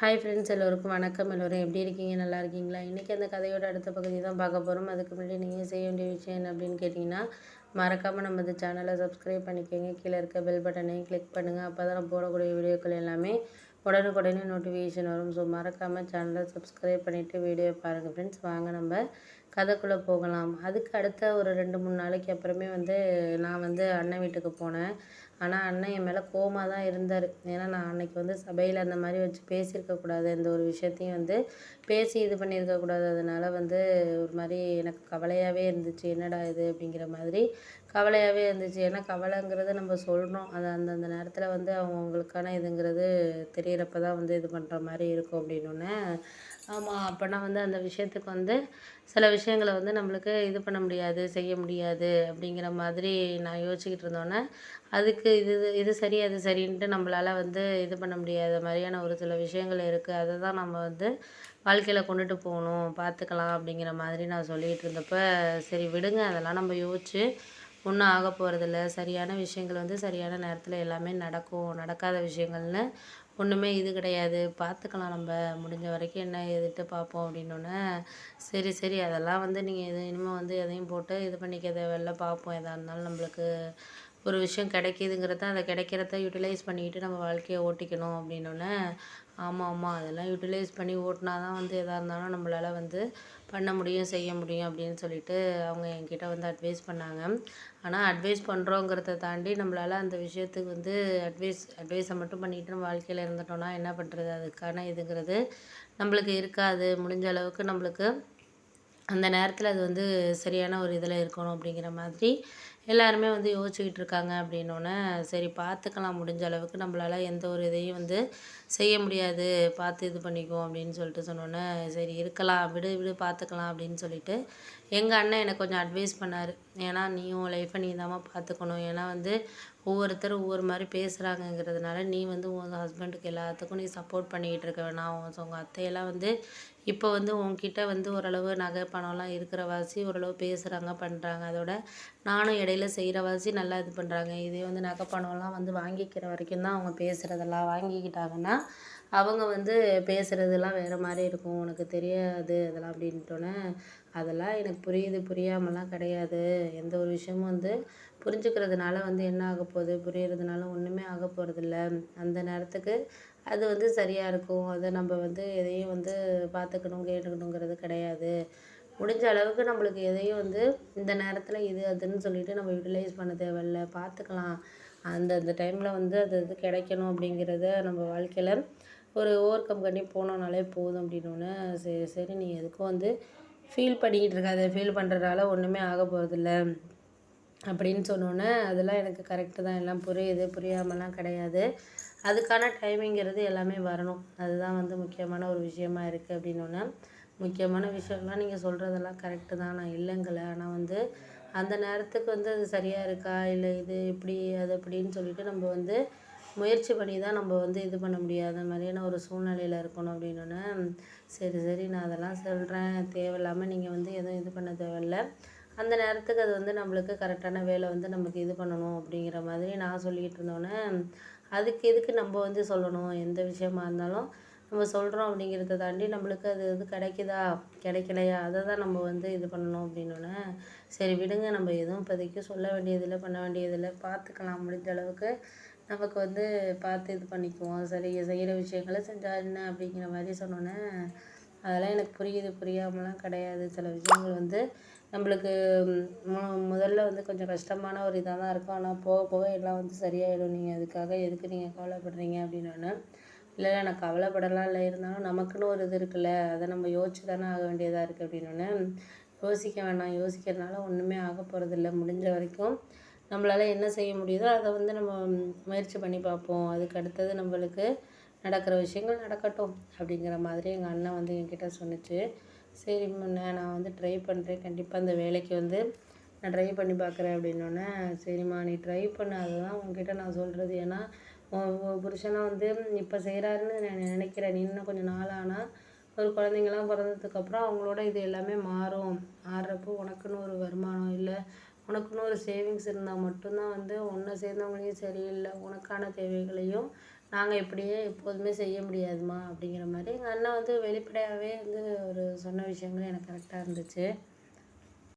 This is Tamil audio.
ஹாய் ஃப்ரெண்ட்ஸ், எல்லோருக்கும் வணக்கம். எல்லோரும் எப்படி இருக்கீங்க? நல்லா இருக்கீங்களா? இன்றைக்கி அந்த கதையோட அடுத்த பகுதி தான் பார்க்க போகிறோம். அதுக்கு முன்னாடி நீங்கள் செய்ய வேண்டிய விஷயம் என்ன அப்படின்னு கேட்டிங்கன்னா, மறக்காமல் நம்ம இந்த சேனலை சப்ஸ்கிரைப் பண்ணிக்கோங்க. கீழே இருக்க பெல் பட்டனையும் கிளிக் பண்ணுங்கள். அப்போ தான் நான் போடக்கூடிய வீடியோக்கள் எல்லாமே உடனுக்குடனே நோட்டிஃபிகேஷன் வரும். ஸோ மறக்காமல் சேனலை சப்ஸ்கிரைப் பண்ணிவிட்டு வீடியோ பாருங்கள் ஃப்ரெண்ட்ஸ். வாங்க நம்ம கதைக்குள்ளே போகலாம். அதுக்கு அடுத்த ஒரு 2-3 நாளைக்கு அப்புறமே நான் அண்ணன் வீட்டுக்கு போனேன். ஆனால் அண்ணன் என் மேலே கோவமாக தான் இருந்தார். ஏன்னா நான் அன்னைக்கு சபையில் அந்த மாதிரி வச்சு பேசியிருக்கக்கூடாது. எந்த ஒரு விஷயத்தையும் பேசி இது பண்ணியிருக்கக்கூடாது. அதனால் ஒரு மாதிரி எனக்கு கவலையாகவே இருந்துச்சு. என்னடா இது அப்படிங்கிற மாதிரி கவலையாகவே இருந்துச்சு. ஏன்னா கவலைங்கிறது நம்ம சொல்கிறோம். அது அந்தந்த நேரத்தில் அவங்களுக்கான இதுங்கிறது தெரியிறப்ப தான் இது பண்ணுற மாதிரி இருக்கும் அப்படின்னோடனே, ஆமாம் அப்போனா அந்த விஷயத்துக்கு சில விஷயங்களை நம்மளுக்கு இது பண்ண முடியாது, செய்ய முடியாது அப்படிங்கிற மாதிரி நான் யோசிச்சுக்கிட்டு இருந்தோன்னே, அதுக்கு இது இது சரி அது சரின்ட்டு நம்மளால் இது பண்ண முடியாத மாதிரியான ஒரு சில விஷயங்கள் இருக்குது. அதை தான் நம்ம வாழ்க்கையில் கொண்டுட்டு போகணும், பார்த்துக்கலாம் அப்படிங்கிற மாதிரி நான் சொல்லிகிட்டு இருந்தப்போ, சரி விடுங்க அதெல்லாம் நம்ம யோசிச்சு ஒன்றும் ஆக போகிறதில்ல. சரியான விஷயங்கள் சரியான நேரத்தில் எல்லாமே நடக்கும். நடக்காத விஷயங்கள்னு ஒன்றுமே இது கிடையாது. பார்த்துக்கலாம், நம்ம முடிஞ்ச வரைக்கும் என்ன ஏதுட்டு பார்ப்போம் அப்படின்னோடனே, சரி சரி அதெல்லாம் நீங்கள் இனிமேல் எதையும் போட்டு இது பண்ணிக்க தேவையில்ல, பார்ப்போம் எதாக இருந்தாலும் நம்மளுக்கு ஒரு விஷயம் கிடைக்கிதுங்கிறத அந்த கிடைக்கிறத யூட்டிலைஸ் பண்ணிக்கிட்டு நம்ம வாழ்க்கையை ஓட்டிக்கணும் அப்படின்னோடனே, ஆமாம் ஆமாம் அதெல்லாம் யூட்டிலைஸ் பண்ணி ஓட்டினா தான் எதாக இருந்தாலும் நம்மளால் பண்ண முடியும், செய்ய முடியும் அப்படின்னு சொல்லிட்டு அவங்க என்கிட்ட அட்வைஸ் பண்ணாங்க. ஆனால் அட்வைஸ் பண்ணுறோங்கிறத தாண்டி நம்மளால் அந்த விஷயத்துக்கு அட்வைஸை மட்டும் பண்ணிக்கிட்டு நம்ம வாழ்க்கையில் இருந்துட்டோம்னா என்ன பண்ணுறது, அதுக்கான இதுங்கிறது நம்மளுக்கு இருக்காது. முடிஞ்ச அளவுக்கு நம்மளுக்கு அந்த நேரத்தில் அது சரியான ஒரு இதில் இருக்கணும் அப்படிங்கிற மாதிரி எல்லாருமே யோசிச்சுக்கிட்டு இருக்காங்க அப்படின்னோடனே, சரி பார்த்துக்கலாம், முடிஞ்ச அளவுக்கு நம்மளால் எந்த ஒரு இதையும் செய்ய முடியாது, பார்த்து இது பண்ணிக்குவோம் அப்படின்னு சொல்லிட்டு சொன்னோன்னே, சரி இருக்கலாம், விடு விடு பார்த்துக்கலாம் அப்படின்னு சொல்லிட்டு எங்கள் அண்ணன் எனக்கு கொஞ்சம் அட்வைஸ் பண்ணார். ஏன்னா நீயும் லைஃப்பை நீ தாம்மா பார்த்துக்கணும். ஏன்னா ஒவ்வொருத்தரும் ஒவ்வொரு மாதிரி பேசுகிறாங்கங்கிறதுனால நீ உன் ஹஸ்பண்டுக்கு எல்லாத்துக்கும் நீ சப்போர்ட் பண்ணிக்கிட்டு இருக்க வேணாம். உங்கள் அத்தையெல்லாம் இப்போ உன்கிட்ட ஓரளவு நகை பணம்லாம் இருக்கிறவாசி ஓரளவு பேசுகிறாங்க, பண்ணுறாங்க. அதோட நானும் இடையில செய்கிறவாசி நல்லா இது பண்ணுறாங்க. இதே நகை பணம்லாம் வாங்கிக்கிற வரைக்கும் தான் அவங்க பேசுகிறதெல்லாம். வாங்கிக்கிட்டாங்கன்னா அவங்க பேசுகிறதெல்லாம் வேறு மாதிரி இருக்கும். உனக்கு தெரியாது அதெல்லாம் அப்படின்ட்டோன்னே, அதெல்லாம் எனக்கு புரியுது, புரியாமலாம் கிடையாது. எந்த ஒரு விஷயமும் புரிஞ்சுக்கிறதுனால என்ன ஆக போகுது, புரியறதுனால ஒன்றுமே ஆக போகிறதில்ல. அந்த நேரத்துக்கு அது சரியாக இருக்கும். அதை நம்ம எதையும் பார்த்துக்கணும், கேட்டுக்கணுங்கிறது கிடையாது. முடிஞ்ச அளவுக்கு நம்மளுக்கு எதையும் இந்த நேரத்தில் இது அதுன்னு சொல்லிட்டு நம்ம யூட்டிலைஸ் பண்ண தேவையில்ல, பார்த்துக்கலாம். அந்தந்த டைமில் அது இது கிடைக்கணும் அப்படிங்கிறத நம்ம வாழ்க்கையில் ஒரு ஓவர் கம் பண்ணி போனோம்னாலே போதும் அப்படின்னோடனே, சரி சரி நீ எதுக்கும் ஃபீல் பண்ணிக்கிட்டு இருக்காத, ஃபீல் பண்ணுறதால ஒன்றுமே ஆக போகிறதில்ல அப்படின்னு சொன்னோன்னே, அதெல்லாம் எனக்கு கரெக்டு தான், எல்லாம் புரியுது, புரியாமலாம் கிடையாது. அதுக்கான டைமிங்கிறது எல்லாமே வரணும். அதுதான் முக்கியமான ஒரு விஷயமா இருக்குது அப்படின்னோன்னே, முக்கியமான விஷயம்லாம் நீங்கள் சொல்கிறதெல்லாம் கரெக்டு தான், நான் இல்லைங்கல. ஆனால் அந்த நேரத்துக்கு அது சரியாக இருக்கா, இல்லை இது இப்படி அது அப்படின்னு சொல்லிட்டு நம்ம முயற்சி பண்ணி தான் நம்ம இது பண்ண முடியாத மாதிரியான ஒரு சூழ்நிலையில் இருக்கணும் அப்படின்னோன்னே, சரி சரி நான் அதெல்லாம் சொல்கிறேன், தேவையில்லாமல் நீங்கள் எதுவும் இது பண்ண தேவையில்ல. அந்த நேரத்துக்கு அது நம்மளுக்கு கரெக்டான வேலை நமக்கு இது பண்ணணும் அப்படிங்கிற மாதிரி நான் சொல்லிக்கிட்டு இருந்தோன்னே, அதுக்கு எதுக்கு நம்ம சொல்லணும், எந்த விஷயமா இருந்தாலும் நம்ம சொல்கிறோம் அப்படிங்கிறத தாண்டி நம்மளுக்கு அது கிடைக்குதா கிடைக்கலையா அதை தான் நம்ம இது பண்ணணும் அப்படின்னோடனே, சரி விடுங்க, நம்ம எதுவும் இப்போதைக்கு சொல்ல வேண்டியதில்லை, பண்ண வேண்டியதில்லை, பார்த்துக்கலாம். முடிஞ்ச அளவுக்கு நமக்கு பார்த்து இது பண்ணிக்குவோம். சரி செய்கிற விஷயங்களை செஞ்சால் என்ன அப்படிங்கிற மாதிரி சொன்னோன்னே, அதெல்லாம் எனக்கு புரியுது, புரியாமலாம் கிடையாது. சில விஷயங்கள் நம்மளுக்கு முதல்ல கொஞ்சம் கஷ்டமான ஒரு இதாக தான் இருக்கும். ஆனால் போக போக எல்லாம் சரியாயிடும். நீங்கள் அதுக்காக எதுக்கு நீங்கள் கவலைப்படுறீங்க அப்படின்னோடனே, இல்லை இல்லை நான் கவலைப்படலாம் இல்லை, இருந்தாலும் நமக்குன்னு ஒரு இது இருக்குல்ல, அதை நம்ம யோசிச்சு தானே ஆக வேண்டியதாக இருக்குது அப்படின்னோடனே, யோசிக்க வேணாம், யோசிக்கிறதுனால ஒன்றுமே ஆக போகிறதில்ல. முடிஞ்ச வரைக்கும் நம்மளால் என்ன செய்ய முடியுதோ அதை நம்ம முயற்சி பண்ணி பார்ப்போம். அதுக்கு அடுத்தது நம்மளுக்கு நடக்கிற விஷயங்கள் நடக்கட்டும் அப்படிங்கிற மாதிரி எங்கள் அண்ணன் என்கிட்ட சொன்னிச்சு. சரி நான் ட்ரை பண்ணுறேன், கண்டிப்பாக அந்த வேலைக்கு நான் ட்ரை பண்ணி பார்க்குறேன் அப்படின்னோடனே, சரிம்மா நீ ட்ரை பண்ணு, அதுதான் உங்ககிட்ட நான் சொல்கிறது. ஏன்னா உன் புருஷனை இப்போ செய்கிறாருன்னு நான் நினைக்கிறேன். நீ இன்னும் கொஞ்சம் நாள் ஆனால் ஒரு குழந்தைங்கலாம் பிறந்ததுக்கப்புறம் அவங்களோட இது எல்லாமே மாறும். மாறுறப்போ உனக்குன்னு ஒரு வருமானம் இல்லை, உனக்குன்னு ஒரு சேவிங்ஸ் இருந்தால் மட்டும்தான் உன்னை சேர்ந்தவங்களையும் சரி, இல்லை உனக்கான தேவைகளையும் நாங்கள் இப்படியே எப்போதுமே செய்ய முடியாதுமா அப்படிங்கிற மாதிரி எங்கள் அண்ணன் வந்து வெளிப்படையாகவே வந்து ஒரு சொன்ன விஷயங்கள் எனக்கு கரெக்டாக இருந்துச்சு.